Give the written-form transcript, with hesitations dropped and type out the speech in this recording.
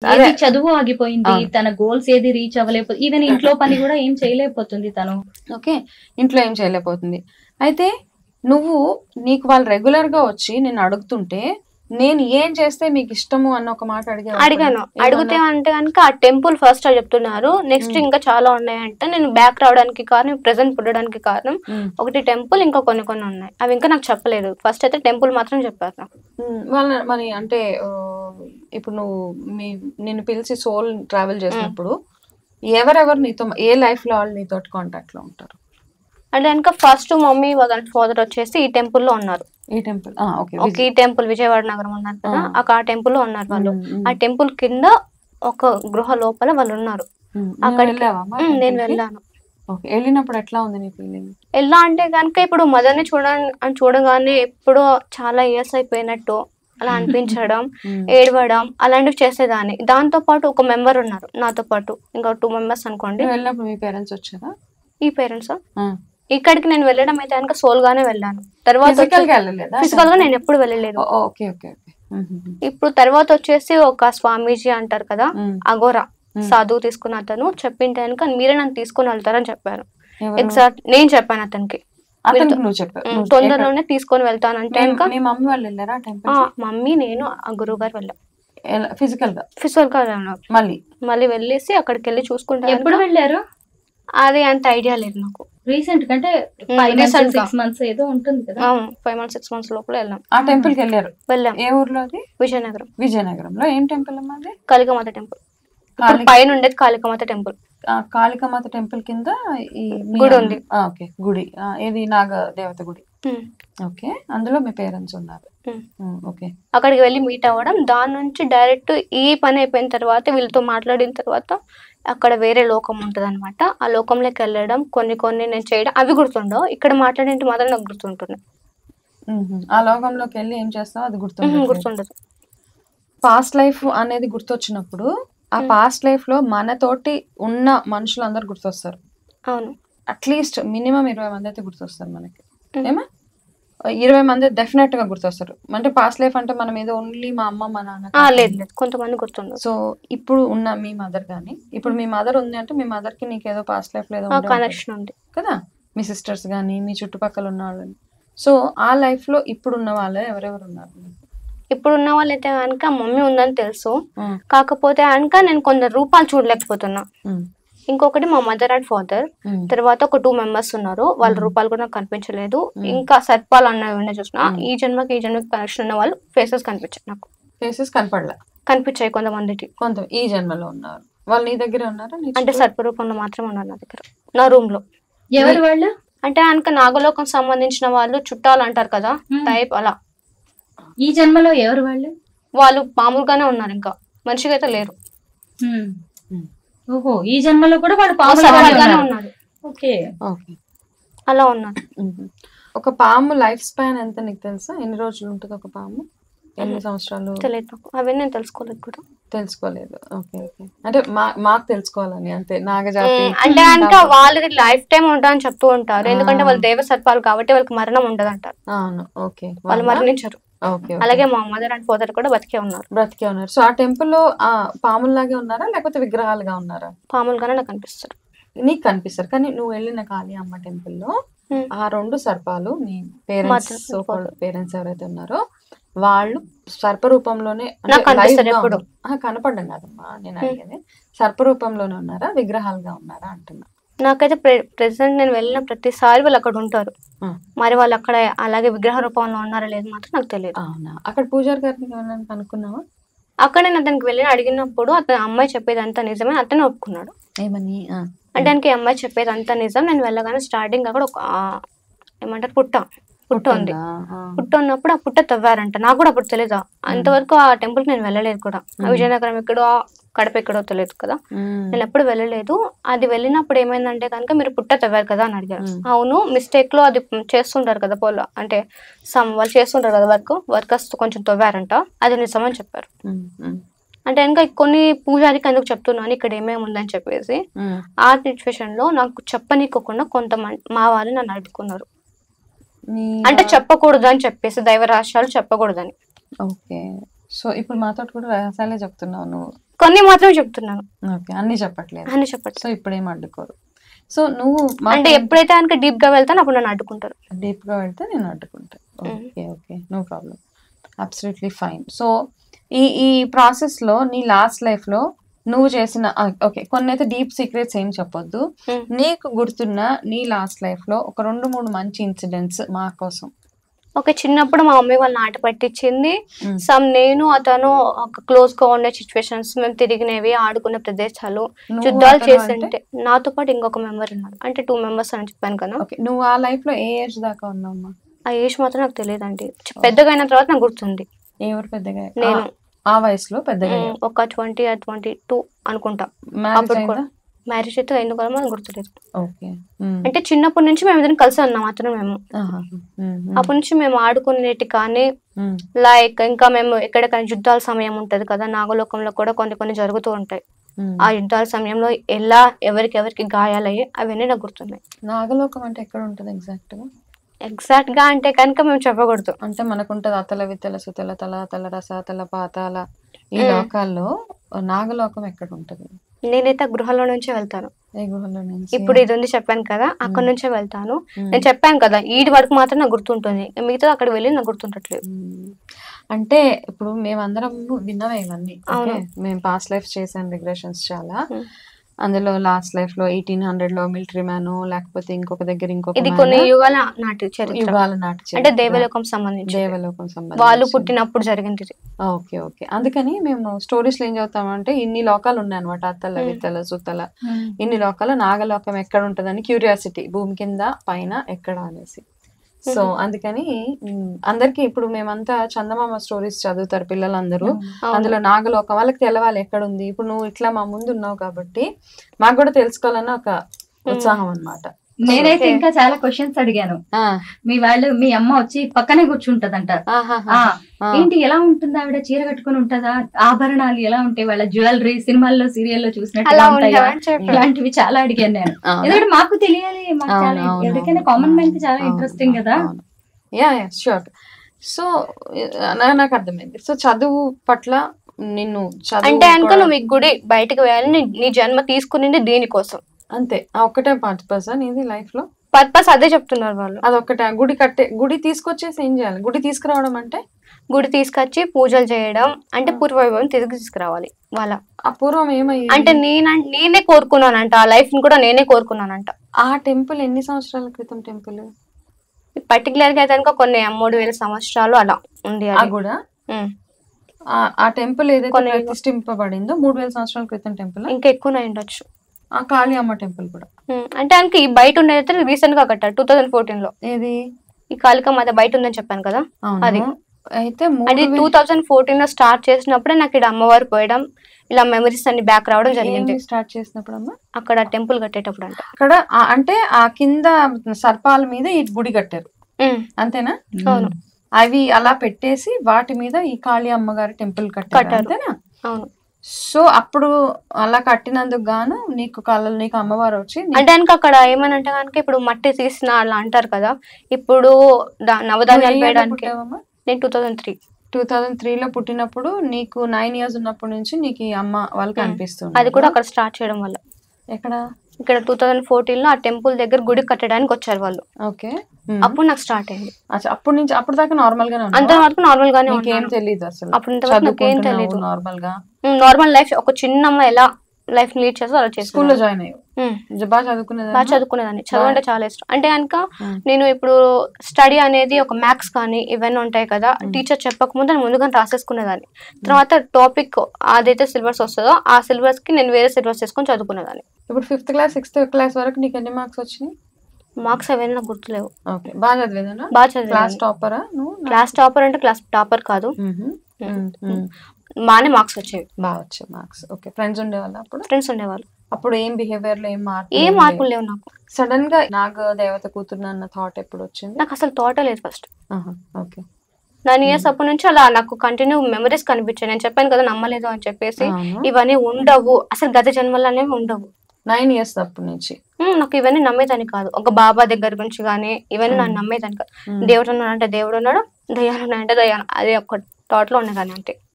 ఏది చదువు ఆగిపోయింది, తన గోల్స్ ఏది రీచ్ అవ్వలేకపోతుంది, ఈవెన్ ఇంట్లో పని కూడా ఏం చేయలేకపోతుంది తను. ఓకే, ఇంట్లో ఏం చేయలేకపోతుంది. అయితే నీకు వాళ్ళు రెగ్యులర్ గా వచ్చి నేను అడుగుతుంటే నేను ఏం చేస్తే మీకు ఇష్టము అన్న ఒక మాట అడిగాను. అడిగితే అంటే కనుక ఆ టెంపుల్ ఫస్ట్ చెప్తున్నారు, నెక్స్ట్ ఇంకా చాలా ఉన్నాయంటే నేను బ్యాక్ రావడానికి కారణం, ప్రెసెంట్ పుట్టడానికి కారణం ఒకటి టెంపుల్, ఇంకా కొన్ని కొన్ని ఉన్నాయి, అవి ఇంకా నాకు చెప్పలేదు. ఫస్ట్ అయితే టెంపుల్ మాత్రం చెప్పారు నాకు. వాళ్ళ మరి అంటే ఇప్పుడు నిన్ను పిలిచి సోల్ ట్రావెల్ చేసినప్పుడు ఎవరెవరు నీతో, ఏ లైఫ్ లో వాళ్ళు నీతో కాంటాక్ట్ లో ఉంటారు అంటే కనుక ఫస్ట్ మమ్మీ వాళ్ళ ఫాదర్ వచ్చేసి ఈ టెంపుల్ లో ఉన్నారు. ఈ టెంపుల్ ఈ టెంపుల్ విజయవాడ నగరం ఉన్నారు కదా, ఆ టెంపుల్ లో ఉన్నారు వాళ్ళు. ఆ టెంపుల్ కింద ఒక గృహ లోపల వాళ్ళు ఉన్నారు. అక్కడికి నేను వెళ్ళాను. వెళ్ళినప్పుడు ఎట్లా ఉంది నీ ఫీలింగ్? ఎలా అంటే కనుక ఇప్పుడు మదర్ని చూడగానే ఎప్పుడో చాలా ఇయర్స్ అయిపోయినట్టు అలా అనిపించడం, ఏడవడం అలాంటివి చేసేదాన్ని. దాంతో పాటు ఒక మెంబర్ ఉన్నారు నాతో పాటు, ఇంకా 2 మెంబర్స్ అనుకోండి. వెళ్ళినప్పుడు మీ పేరెంట్స్ వచ్చారా? ఈ పేరెంట్స్ ఇక్కడికి నేను వెళ్ళడం అయితే కనుక సోల్ గానే వెళ్ళాను. తర్వాత ఫిజికల్ గా నేను ఎప్పుడు వెళ్ళలేదు. ఇప్పుడు తర్వాత వచ్చేసి ఒక స్వామీజీ అంటారు కదా, అఘోరా సాధువు తీసుకున్న అతను చెప్పింటే కనుక మీరే నన్ను తీసుకుని వెళ్తారని చెప్పారు. ఎగ్జాక్ట్ నేను చెప్పాను అతనికి, తొందరలోనే తీసుకొని వెళ్తానంటే మమ్మీ నేను ఆ గురువు గారు వెళ్ళాం. ఫిజికల్ గా మళ్ళీ వెళ్ళేసి అక్కడికి వెళ్ళి చూసుకుంటాను. ఎప్పుడు వెళ్ళారు అది అంత ఐడియా లేదు నాకు. రీసెంట్ కంటే 5 months ఏదో ఉంటుంది కదా. 5 months 6 months లోపల వెళ్ళాం. ఆ టెంపుల్ కి వెళ్ళాం. ఏ ఊర్లో అది? విజయనగరం. విజయనగరంలో ఏం టెంపుల్ అమ్మా అది? కాళికామాత టెంపుల్. పైన ఉండేది కాళికామాత టెంపుల్. కాళికామాత టెంపుల్ కింద ఈ గుడి ఉంది. ఓకే, గుడి ఏది? నాగ దేవత గుడి. ఓకే, అందులో మీ పేరెంట్స్ ఉన్నారు. ఓకే, అక్కడికి వెళ్ళి మీట్ అవ్వడం, దాని నుంచి డైరెక్ట్ ఈ పని అయిపోయిన తర్వాత వీళ్ళతో మాట్లాడిన తర్వాత అక్కడ వేరే లోకం ఉంటది అనమాట. ఆ లోకంలోకి వెళ్ళడం, కొన్ని నేను చేయడం అవి గుర్తుండవు. ఇక్కడ మాట్లాడేంటి మాత్రం నాకు గుర్తుంటున్నాయి. ఆ లోకంలోకి వెళ్ళి ఏం చేస్తావు అది గుర్తుండదు. పాస్ట్ లైఫ్ అనేది గుర్తొచ్చినప్పుడు ఆ పాస్ట్ లైఫ్ లో మనతోటి ఉన్న మనుషులందరూ గుర్తొస్తారు. అవును, అట్లీస్ట్ మినిమం 20 మంది అయితే గుర్తొస్తారు మనకి. ఏమా 20 మంది డెఫినెట్ గా గుర్తొస్తారు. అంటే పాస్ట్ లైఫ్ అంటే మనం ఏదో ఓన్లీ మా అమ్మ మా నాన్న లేదు, కొంతమంది గుర్తుండదు. సో ఇప్పుడు ఉన్న మీ మదర్ గానీ, ఇప్పుడు మీ మదర్ ఉంది అంటే మీ మదర్ కి నీకేదో పాస్ట్ లైఫ్ లేదో కనెక్షన్ ఉంది కదా, మీ సిస్టర్స్ గానీ మీ చుట్టుపక్కల ఉన్న వాళ్ళని. సో ఆ లైఫ్ లో ఇప్పుడు ఉన్న వాళ్ళు ఎవరెవరు ఉన్నారు? ఇప్పుడు ఉన్న వాళ్ళైతే కనుక మమ్మీ ఉందని తెలుసు, కాకపోతే కనుక నేను కొందరు రూపాలు చూడలేకపోతున్నా. ఇంకొకటి మా మదర్ అండ్ ఫాదర్, తర్వాత ఒక 2 మెంబర్స్ ఉన్నారు, వాళ్ళ రూపాలు కూడా నాకు కనిపించలేదు. ఇంకా సర్పాలు అన్నవి ఉండే చూసిన, ఈ జన్మకి కనెక్షన్ ఉన్న వాళ్ళు ఫేసెస్ కనిపించాయి నాకు. ఫేసెస్ కనిపించాయి కొంతమందికి. ఈ జన్మలో ఉన్నారు వాళ్ళు నీ దగ్గర ఉన్నారా? అంటే సర్ప రూపంలో మాత్రం ఉన్నారు నా దగ్గర, నా రూమ్ లో. ఎవరు వాళ్ళు? అంటే కనుక నాగలోకం సంబంధించిన వాళ్ళు, చుట్టాలు అంటారు కదా టైప్, అలా. ఈ జన్మలో ఎవరు వాళ్ళు మామూలుగానే ఉన్నారు, ఇంకా మనిషిగా అయితే లేరు. ఓహో, ఈ జన్మలో కూడా వాడు పాముగానే ఉన్నాడు. ఓకే, అలా ఉన్నారు. ఒక పాము లైఫ్ స్పాన్ ఎంత నీకు తెలుసా? ఎన్ని రోజులు ఉంటుంది ఒక పాము? ఎన్ని సంవత్సరాలు? తెలియదు నాకు, అవన్నీ నేను తెలుసుకోలేదు. ఓకే, అంటే మాకు తెలుసుకోవాలని అంతే. నాగజాతి అంటే కనుక వాళ్ళకి లైఫ్ టైం ఉంటుందని చెప్తూ ఉంటారు, ఎందుకంటే వాళ్ళు దేవ సర్పాలు కాబట్టి వాళ్ళకి మరణం ఉండదు అంటారు. అవును, ఓకే, వాళ్ళు మరణించారు. అలాగే మా మదర్ అండ్ ఫాదర్ కూడా బ్రతికే ఉన్నారు. సో ఆ టెంపుల్ లో పాముల్లాగే ఉన్నారా లేకపోతే విగ్రహాలుగా ఉన్నారా? పాములుగానే నాకు కనిపిస్తారు. నీకు కనిపిస్తారు, కానీ నువ్వు వెళ్ళిన కాళీ అమ్మ టెంపుల్ లో ఆ 2 సర్పాలు నీ పేరెంట్స్ ఎవరైతే ఉన్నారో వాళ్ళు సర్ప రూపంలోనే కనపడ్డం కాదమ్మా నేను అడిగేది, సర్ప రూపంలోనే ఉన్నారా విగ్రహాలుగా ఉన్నారా అంటున్నా. నాకైతే ప్రెసెంట్ నేను వెళ్ళిన ప్రతిసారి వాళ్ళు అక్కడ ఉంటారు, మరి వాళ్ళు అక్కడ అలాగే విగ్రహ రూపంలో ఉన్నారా లేదు మాత్రం నాకు తెలియదు. అవునా? అక్కడ పూజారి గారిని కనుక్కున్నావా? అక్కడ నేను అతనికి వెళ్ళి అడిగినప్పుడు అతను అమ్మాయి చెప్పేది అంతా నిజమే అతనే ఒప్పుకున్నాడు. ఏమని అంటే దానికి అమ్మాయి చెప్పేది అంతా నిజం. నేను వెళ్ళగానే స్టార్టింగ్ అక్కడ ఒక ఏమంటారు పుట్ట ఉంది. పుట్ట ఉన్నప్పుడు ఆ పుట్ట తవ్వారంట, నాకు కూడా అప్పుడు తెలీదు. అంతవరకు ఆ టెంపుల్ కి నేను వెళ్ళలేదు కూడా. విజయనగరం ఎక్కడో కడప ఎక్కడో తెలియదు కదా, నేను ఎప్పుడు వెళ్ళలేదు. అది వెళ్ళినప్పుడు ఏమైందంటే కనుక మీరు పుట్ట తవ్వారు కదా అని అడిగారు. అవును, మిస్టేక్ లో అది చేస్తుంటారు కదా పోలో, అంటే వాళ్ళు చేస్తుంటారు కదా వర్కర్స్ కొంచెం తవ్వారంట, అది నిజమని చెప్పారు. అంటే ఇంకా కొన్ని పూజారికి ఎందుకు చెప్తున్నాను ఇక్కడ ఏమేమి ఉందని చెప్పేసి, ఆ సిచ్యువేషన్ లో నాకు చెప్పనీకోకుండా కొంతమంది మా వాళ్ళు నన్ను అడుగుకున్నారు. అంటే చెప్పకూడదు అని చెప్పేసి, దైవ రహస్యాలు చెప్పకూడదని. ఓకే, సో ఇప్పుడు మాతో కూడా రహస్యాలే చెప్తున్నావు నువ్వు. కొన్ని మాత్రం చెప్తున్నాను, ఓకే, అన్ని చెప్పట్లేదు. అని చెప్పట్లేదు. సో ఇప్పుడు ఏం అడ్డుకోరు. సో నువ్వు అంటే ఎప్పుడైతే కనుక డీప్ గా వెళ్తాను అప్పుడు నన్ను అడ్డుకుంటారు. డీప్ గా వెళ్తే నేను అడ్డుకుంటా. Okay okay, no problem, absolutely fine. So ఈ ప్రాసెస్ లో నీ లాస్ట్ లైఫ్ లో నువ్వు చేసిన ఓకే కొన్ని అయితే డీప్ సీక్రెట్స్ ఏం చెప్పొద్దు, నీకు గుర్తున్న నీ లాస్ట్ లైఫ్ లో ఒక 2-3 మంచి ఇన్సిడెంట్స్ మా కోసం. ఓకే, చిన్నప్పుడు మా మమ్మీ వాళ్ళు నాట పట్టించింది. నేను అతను ఒక క్లోజ్ గా ఉండే సిచ్యువేషన్స్, మేము తిరిగినవి, ఆడుకునే ప్రదేశాలు, యుద్ధాలు చేస్తుంటే నాతో పాటు ఇంకొక మెంబర్ ఉన్నారు. అంటే 2 మెంబర్స్ అని చెప్పాను కదా. నువ్వు ఆ లైఫ్ లో ఏ ఏజ్ దాకా ఉన్నావమ్మా? ఆ ఏజ్ మాత్రం నాకు తెలియదండి. పెద్దగా అయిన తర్వాత నాకు గుర్తుంది. ఎవరు పెద్దగా? నేను ఆ వయసులో పెద్దగా ఒక 20 or 22 అనుకుంటా. మ్యారేజ్ అయితే ఎందుకు మనకు గుర్తులేదు. అంటే చిన్నప్పటి నుంచి మేము ఇద్దరం కలిసి ఉన్నాం అతను మేము. అప్పటి నుంచి మేము ఆడుకునేటి కానీ లైక్ ఇంకా మేము ఎక్కడికైనా యుద్ధాల సమయం ఉంటది కదా, నాగలోకంలో కూడా కొన్ని జరుగుతూ ఉంటాయి. ఆ యుద్ధాల సమయంలో ఎలా ఎవరికి గాయాలయ్యి అవన్నీ నాకు గుర్తున్నాయి. నాగలోకం అంటే ఎక్కడ ఉంటది ఎగ్జాక్ట్ గా అంటే కనుక మేము చెప్పకూడదు. అంటే మనకుంటది అతల వితల సుతల తల తల రస తల పాతాల, ఈ లోకాల్లో నాగలోకం ఎక్కడ ఉంటది? నేనైతే గృహలో నుంచే వెళ్తాను. ఇప్పుడు ఇది ఉంది చెప్పాను కదా, అక్కడ నుంచే వెళ్తాను. నేను చెప్పాను కదా ఈడి వరకు మాత్రం నాకు గుర్తుంటుంది, మిగతా అక్కడ వెళ్ళి నాకు గుర్తుంటట్లేదు. అంటే ఇప్పుడు మేమందరం విన్నవే ఇవన్నీ. మేము పాస్ట్ లైఫ్ చేసాను రిగ్రెషన్స్ చాలా. అందులో లాస్ట్ లైఫ్ లో 1800 లో మిలిటరీ మ్యాన్, లేకపోతే ఇంకొక దగ్గర ఇది కొన్ని యుగాల నాటి అంటే దేవలోకం సంబంధించి వాళ్ళు పుట్టినప్పుడు జరిగింది. ఓకే ఓకే, అందుకని మేము స్టోరీస్ లో ఏం చదువుతామంటే ఇన్ని లోకాలు ఉన్నాయి అనమాట, అత్తల విత్తల సుత్తల, ఇన్ని లోకాల నాగలోకం ఎక్కడ ఉంటదని క్యూరియాసిటీ, భూమి కింద పైన ఎక్కడ అనేసి. సో అందుకని అందరికి ఇప్పుడు మేమంతా చందమామ స్టోరీస్ చదువుతారు పిల్లలందరూ, అందులో నాగలోకం వాళ్ళకి తెలవాలి ఎక్కడ ఉంది. ఇప్పుడు నువ్వు ఇట్లా మా ముందు ఉన్నావు కాబట్టి మాకు కూడా తెలుసుకోవాలన్న ఒక ఉత్సాహం అన్నమాట. నేనైతే ఇంకా చాలా క్వశ్చన్స్ అడిగాను. మీ అమ్మ వచ్చి పక్కనే కూర్చుంటదంట. ఏంటి ఎలా ఉంటుంది ఆవిడ, చీర కట్టుకుని ఉంటదా, ఆభరణాలు ఎలా ఉంటాయి, వాళ్ళ జ్యువెలరీ సినిమాల్లో సీరియల్లో చూసినట్టు ఇలాంటివి చాలా అడిగాను నేను. ఎందుకంటే మాకు తెలియాలి, మాకు చాలా ఎవరికైనా కామన్ మ్యాన్ కి చాలా ఇంట్రెస్టింగ్ కదా. షూర్. సో నాకు అర్థమైంది. సో చదువు పట్ల నిన్ను అంటే అనుకో నువ్వు ఈ గుడి బయటకు వెళ్ళాలి, నీ జన్మ తీసుకుని దీనికోసం అంతే. ఆ ఒక్కటే పర్పస్ ఇది లైఫ్ లో? పర్పస్ అదే చెప్తున్నారు వాళ్ళు. అదొక్కటే. గుడి తీసుకొచ్చేసి ఏం చేయాలి? గుడి తీసుకురావడం అంటే గుడి తీసుకొచ్చి పూజలు చేయడం అంటే పూర్వవైభవం తిరిగి తీసుకురావాలి. వాళ్ళ అపూర్వం ఏమయ్యి అంటే నేనే కోరుకున్నానంట, ఆ లైఫ్ ని కూడా నేనే కోరుకున్నానంట. ఆ టెంపుల్ ఎన్ని సంవత్సరాల క్రితం టెంపుల్? పర్టికులర్ గా అయితే కొన్ని 3000 సంవత్సరాలు అలా ఉంది. అది కూడా ఆ టెంపుల్ ఏదైతే ప్రతిష్ఠింపబడిందో 3000 సంవత్సరాల క్రితం టెంపుల్, ఇంకా ఎక్కువ ఉండొచ్చు. ఆ కాళీ అమ్మ టెంపుల్ కూడా అంటే ఈ బయట ఉండేది రీసెంట్ గా కట్టారు 2014 లో. ఏది? ఈ కాళికమ్మ బయట ఉందని చెప్పాను కదా, అది అయితే అది 2014 లో స్టార్ట్ చేసినప్పుడే నాకు ఇక్కడ అమ్మవారు పోయడం, ఇలా మెమరీస్ అన్ని బ్యాక్ రావడం జరిగింది. స్టార్ట్ చేసినప్పుడు అమ్మ అక్కడ టెంపుల్ కట్టేటప్పుడు అంట. అక్కడ అంటే ఆ కింద సర్పాల మీద ఈ గుడి కట్టారు అంతేనా? అవును. అవి అలా పెట్టేసి వాటి మీద ఈ కాళీ అమ్మగారి టెంపుల్ కట్టారు అంతేనా? అవును. సో అప్పుడు అలా కట్టినందుకు గాను నీకు కళ్ళలు, నీకు అమ్మవారు వచ్చి అంటే అక్కడ ఏమనంటే కనుక ఇప్పుడు మట్టి తీసిన అలా అంటారు కదా, ఇప్పుడు నవధాన్యాలు వేయడానికి. నేను 2003 లో పుట్టినప్పుడు నీకు 9 years ఉన్నప్పటి నుంచి నీకు ఈ అమ్మ వాళ్ళకి అనిపిస్తుంది. అది కూడా అక్కడ స్టార్ట్ చేయడం వల్ల. ఎక్కడ? ఇక్కడ 2014 లో ఆ టెంపుల్ దగ్గర గుడి కట్టడానికి వచ్చారు వాళ్ళు. ఓకే, అప్పుడు నాకు స్టార్ట్ అయింది. అప్పుడు దాకా నార్మల్ గానే అంత వరకు నార్మల్ గానే ఏం తెలియదు అసలు. అప్పుడు ఏం తెలియదు. నార్మల్ లైఫ్ ఒక చిన్న అమ్మ ఎలా లైఫ్ లీడ్ చేస్తా అలా చేసి స్కూల్లో జాయిన్ అయ్యి బాగా చదువుకునేదాన్ని. చదువు అంటే చాలా ఇష్టం. అంటే కనుక నేను ఇప్పుడు స్టడీ అనేది ఒక మ్యాథ్స్ కానీ ఇవన్నీ ఉంటాయి కదా, టీచర్ చెప్పకముందు నేను ముందుగా రాసేసుకునేదాన్ని. తర్వాత టాపిక్ అదైతే సిలబస్ వస్తుందో ఆ సిలబస్ కి నేను వేరే సిలబస్ చేసుకొని చదువుకునేదాన్ని. ఇప్పుడు 5th class 6th class వరకు నీకు ఎన్ని మార్క్స్ వచ్చినాయి? మార్క్స్ అవన్నీ నాకు గుర్తులేవు. బాగా చదివేదానా? బాగా చదివా. క్లాస్ టాపర్ అంటే క్లాస్ టాపర్ కాదు, బాగానే మార్క్స్ వచ్చేవి. బాగా వచ్చాయి మార్క్స్. ఓకే. ఫ్రెండ్స్ ఉండేవాళ్ళు? అప్పుడు ఫ్రెండ్స్ ఉండేవాళ్ళు. అప్పుడు ఏం బిహేవియర్ లో ఏం మార్పులు లేవు నాకు. సడన్ గా నాగ దేవత కూతురు అన్న థాట్ ఎప్పుడు వచ్చింది? నాకు అసలు థాటే లేదు ఫస్ట్. ఓకే. 9 years అప్పటి నుంచి అలా నాకు కంటిన్యూ మెమరీస్ కనిపించాయి. నేను చెప్పాను కదా నమ్మలేదు అని చెప్పేసి, ఇవన్నీ ఉండవు అసలు, గత జన్మలు అనేవి ఉండవు. 9 years అప్పటి నుంచి నాకు ఇవన్నీ నమ్మేదాన్ని కాదు. ఒక బాబా దగ్గర గురించి కానీ ఇవన్నీ నన్ను నమ్మేదాన్ని కాదు. దేవుడు ఉన్నాడు అంటే దేవుడు ఉన్నాడు, దయ్యాలు ఉన్నాయంటే దయ్యాలు, అదే ఒక థాట్ లో ఉండేదాన్ని. అంటే